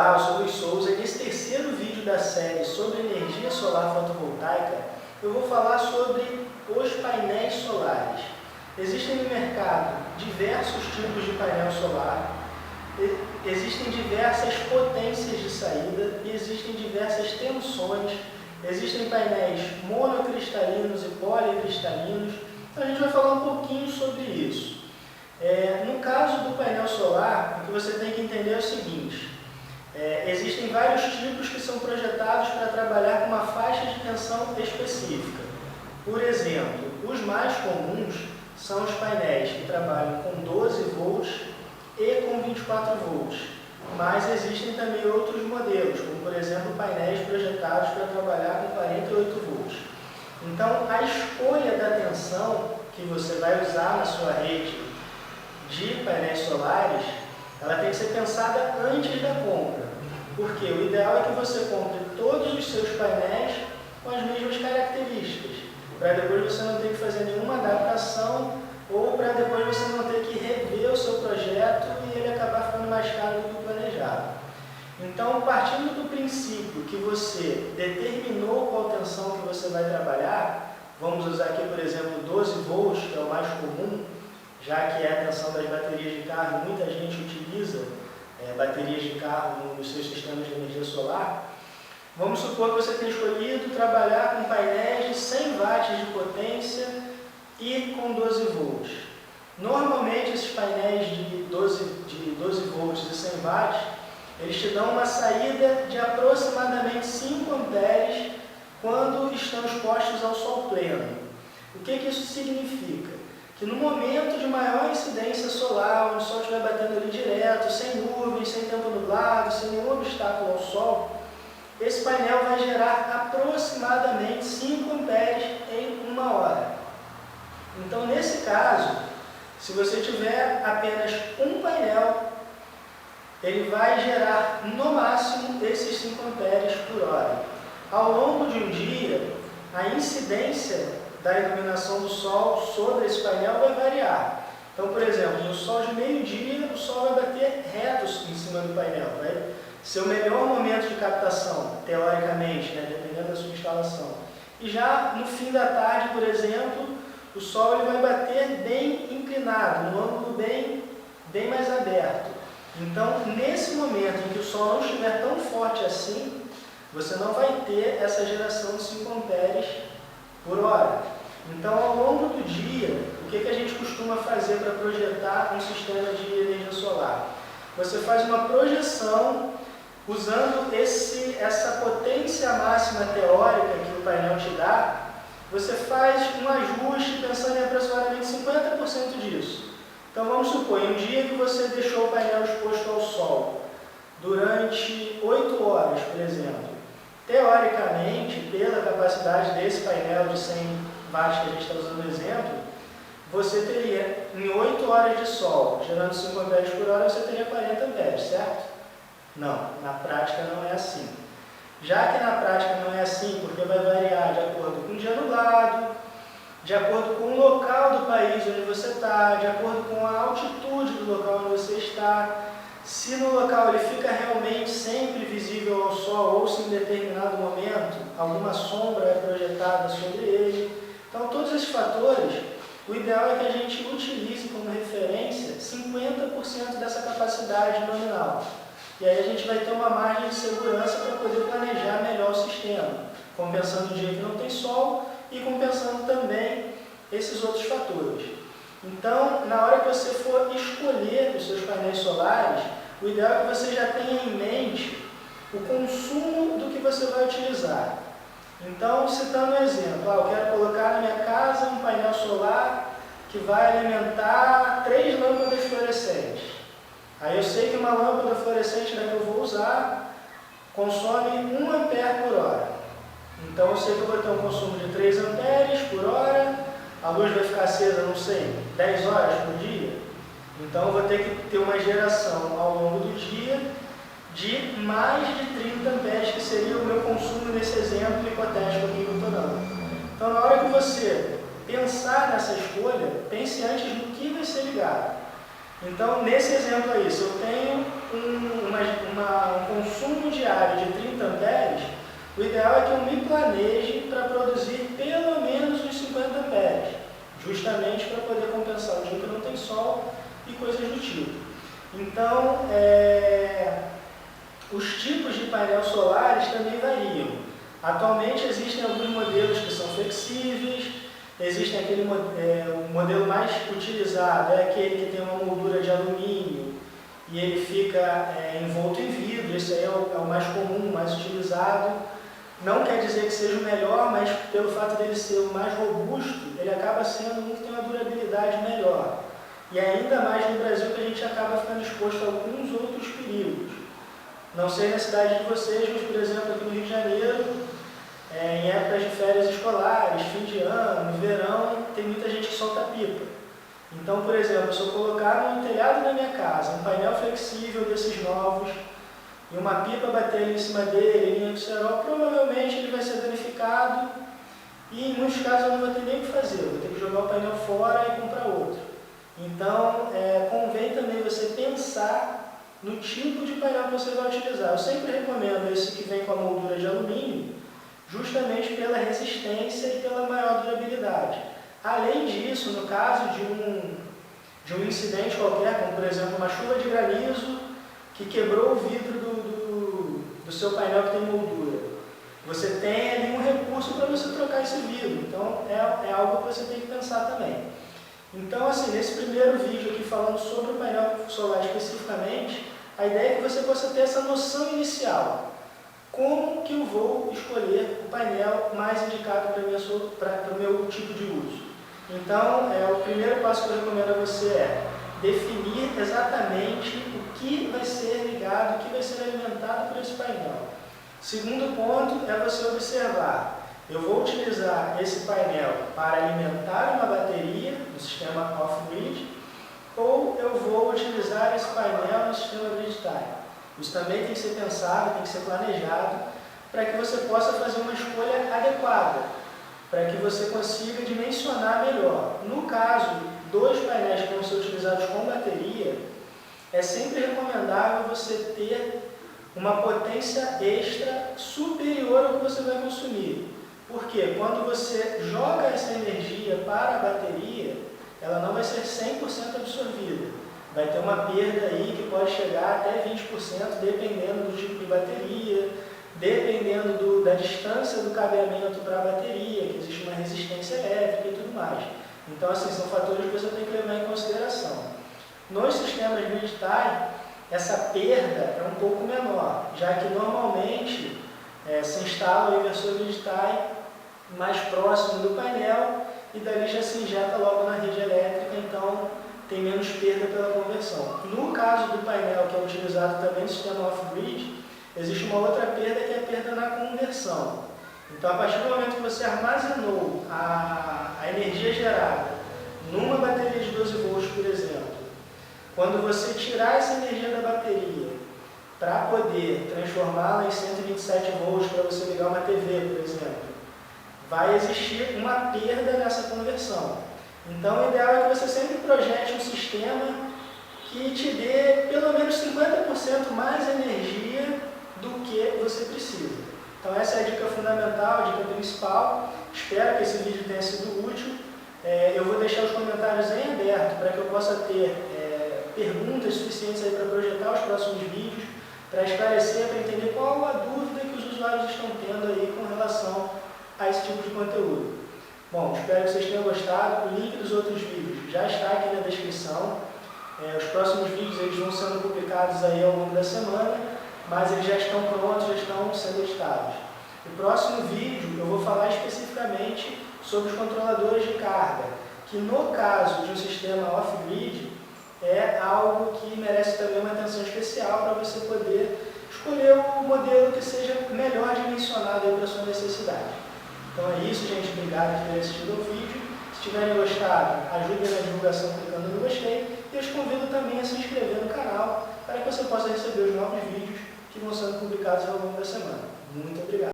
Olá, eu sou Luiz Souza e nesse terceiro vídeo da série sobre energia solar fotovoltaica eu vou falar sobre os painéis solares. Existem no mercado diversos tipos de painel solar, existem diversas potências de saída e existem diversas tensões, existem painéis monocristalinos e policristalinos, então a gente vai falar um pouquinho sobre isso. No caso do painel solar, o que você tem que entender é o seguinte: existem vários tipos que são projetados para trabalhar com uma faixa de tensão específica. Por exemplo, os mais comuns são os painéis que trabalham com 12 volts e com 24 volts, mas existem também outros modelos, como por exemplo painéis projetados para trabalhar com 48 volts. Então, a escolha da tensão que você vai usar na sua rede de painéis solares, ela tem que ser pensada antes da compra, porque o ideal é que você compre todos os seus painéis com as mesmas características, para depois você não ter que fazer nenhuma adaptação ou para depois você não ter que rever o seu projeto e ele acabar ficando mais caro do que planejado. Então, partindo do princípio que você determinou qual tensão que você vai trabalhar, vamos usar aqui, por exemplo, 12 volts, que é o mais comum, já que é a tensão das baterias de carro, muita gente utiliza baterias de carro nos seus sistemas de energia solar. Vamos supor que você tenha escolhido trabalhar com painéis de 100 watts de potência e com 12 volts. Normalmente esses painéis de 12 volts e 100 watts, eles te dão uma saída de aproximadamente 5 amperes quando estão expostos ao sol pleno. O que isso significa? Que no momento de maior incidência solar, onde o sol estiver batendo ali direto, sem nuvens, sem tempo nublado, sem nenhum obstáculo ao sol, esse painel vai gerar aproximadamente 5 amperes em 1 hora. Então, nesse caso, se você tiver apenas um painel, ele vai gerar no máximo esses 5 amperes por hora. Ao longo de um dia, a incidência da iluminação do sol sobre esse painel vai variar. Então, por exemplo, no sol de meio-dia, o sol vai bater reto em cima do painel, vai ser o melhor momento de captação, teoricamente, dependendo da sua instalação. E já no fim da tarde, por exemplo, o sol ele vai bater bem inclinado, num ângulo bem mais aberto. Então, nesse momento em que o sol não estiver tão forte assim, você não vai ter essa geração de 5 amperes por hora. Então, ao longo do dia, o que a gente costuma fazer para projetar um sistema de energia solar? Você faz uma projeção usando essa potência máxima teórica que o painel te dá. Você faz um ajuste pensando em aproximadamente 50% disso. Então, vamos supor, em um dia que você deixou o painel exposto ao sol durante 8 horas, por exemplo, teoricamente, pela capacidade desse painel de 100 watts que a gente está usando no exemplo, você teria, em 8 horas de sol, gerando 5 amperes por hora, você teria 40 amperes, certo? Não, na prática não é assim. Já que na prática não é assim, porque vai variar de acordo com o dia nublado, de acordo com o local do país onde você está, de acordo com a altitude do local onde você está, se no local ele fica realmente sempre visível ao sol ou se em determinado momento alguma sombra é projetada sobre ele. Então, todos esses fatores, o ideal é que a gente utilize como referência 50% dessa capacidade nominal. E aí a gente vai ter uma margem de segurança para poder planejar melhor o sistema, compensando o dia que não tem sol e compensando também esses outros fatores. Então, na hora que você for escolher os seus painéis solares, o ideal é que você já tenha em mente o consumo do que você vai utilizar. Então, citando um exemplo, eu quero colocar na minha casa um painel solar que vai alimentar 3 lâmpadas fluorescentes. Aí eu sei que uma lâmpada fluorescente que eu vou usar consome 1 ampere por hora. Então, eu sei que eu vou ter um consumo de 3 amperes por hora. A luz vai ficar acesa, não sei, 10 horas por dia. Então, eu vou ter que ter uma geração ao longo do dia de mais de 30 amperes, que seria o meu consumo nesse exemplo hipotético aqui que eu estou dando. Então, na hora que você pensar nessa escolha, pense antes no que vai ser ligado. Então, nesse exemplo aí, se eu tenho um consumo diária de 30 amperes, o ideal é que eu me planeje para produzir pelo menos uns 50 amperes, justamente para poder compensar o dia que não tem sol e coisas do tipo. Então, os tipos de painéis solares também variam. Atualmente existem alguns modelos que são flexíveis, existe aquele o modelo mais utilizado, é aquele que tem uma moldura de alumínio e ele fica envolto em vidro. Esse aí é o mais comum, o mais utilizado. Não quer dizer que seja o melhor, mas pelo fato dele ser o mais robusto, ele acaba sendo um que tem uma durabilidade melhor. E ainda mais no Brasil, que a gente acaba ficando exposto a alguns outros perigos. Não sei na cidade de vocês, mas, por exemplo, aqui no Rio de Janeiro, em épocas de férias escolares, fim de ano, no verão, tem muita gente que solta pipa. Então, por exemplo, se eu colocar no telhado da minha casa um painel flexível desses novos e uma pipa bater ali em cima dele, linha do cerol, provavelmente ele vai ser danificado e, em muitos casos, eu não vou ter nem o que fazer. Eu vou ter que jogar o painel fora e comprar outro. Então, convém também você pensar no tipo de painel que você vai utilizar. Eu sempre recomendo esse que vem com a moldura de alumínio, justamente pela resistência e pela maior durabilidade. Além disso, no caso de um incidente qualquer, como por exemplo uma chuva de granizo que quebrou o vidro do seu painel que tem moldura, você tem ali um recurso para você trocar esse vidro. Então, é algo que você tem que pensar também. Então, assim, nesse primeiro vídeo aqui falando sobre o painel solar especificamente, a ideia é que você possa ter essa noção inicial. Como que eu vou escolher o painel mais indicado para o meu tipo de uso? Então, o primeiro passo que eu recomendo a você é definir exatamente o que vai ser ligado, o que vai ser alimentado por esse painel. Segundo ponto é você observar: eu vou utilizar esse painel para alimentar uma bateria no sistema off-grid, ou eu vou utilizar esse painel no sistema grid-tie. Isso também tem que ser pensado, tem que ser planejado, para que você possa fazer uma escolha adequada, para que você consiga dimensionar melhor. No caso dos painéis que vão ser utilizados com bateria, é sempre recomendável você ter uma potência extra superior ao que você vai consumir. Porque quando você joga essa energia para a bateria, ela não vai ser 100% absorvida. Vai ter uma perda aí que pode chegar até 20%, dependendo do tipo de bateria, dependendo da distância do cabeamento para a bateria, que existe uma resistência elétrica e tudo mais. Então, assim, são fatores que você tem que levar em consideração. Nos sistemas grid-tie, essa perda é um pouco menor, já que normalmente se instala o inversor grid-tie mais próximo do painel e dali já se injeta logo na rede elétrica, então tem menos perda pela conversão. No caso do painel, que é utilizado também no sistema off-grid, existe uma outra perda, que é a perda na conversão. Então, a partir do momento que você armazenou a energia gerada numa bateria de 12 volts, por exemplo, quando você tirar essa energia da bateria para poder transformá-la em 127 volts para você ligar uma TV, por exemplo, vai existir uma perda nessa conversão. Então, o ideal é que você sempre projete um sistema que te dê pelo menos 50% mais energia do que você precisa. Então, essa é a dica fundamental, a dica principal. Espero que esse vídeo tenha sido útil. Eu vou deixar os comentários em aberto para que eu possa ter perguntas suficientes aí para projetar os próximos vídeos, para esclarecer, para entender qual a dúvida que os usuários estão tendo aí com relação a esse tipo de conteúdo. Bom, espero que vocês tenham gostado. O link dos outros vídeos já está aqui na descrição. Os próximos vídeos eles vão sendo publicados aí ao longo da semana, mas eles já estão prontos, já estão sendo editados. No próximo vídeo eu vou falar especificamente sobre os controladores de carga, que no caso de um sistema off-grid é algo que merece também uma atenção especial para você poder escolher o modelo que seja melhor dimensionado para a sua necessidade. Então é isso, gente. Obrigado por terem assistido ao vídeo. Se tiverem gostado, ajudem na divulgação clicando no gostei. E eu te convido também a se inscrever no canal para que você possa receber os novos vídeos que vão sendo publicados ao longo da semana. Muito obrigado.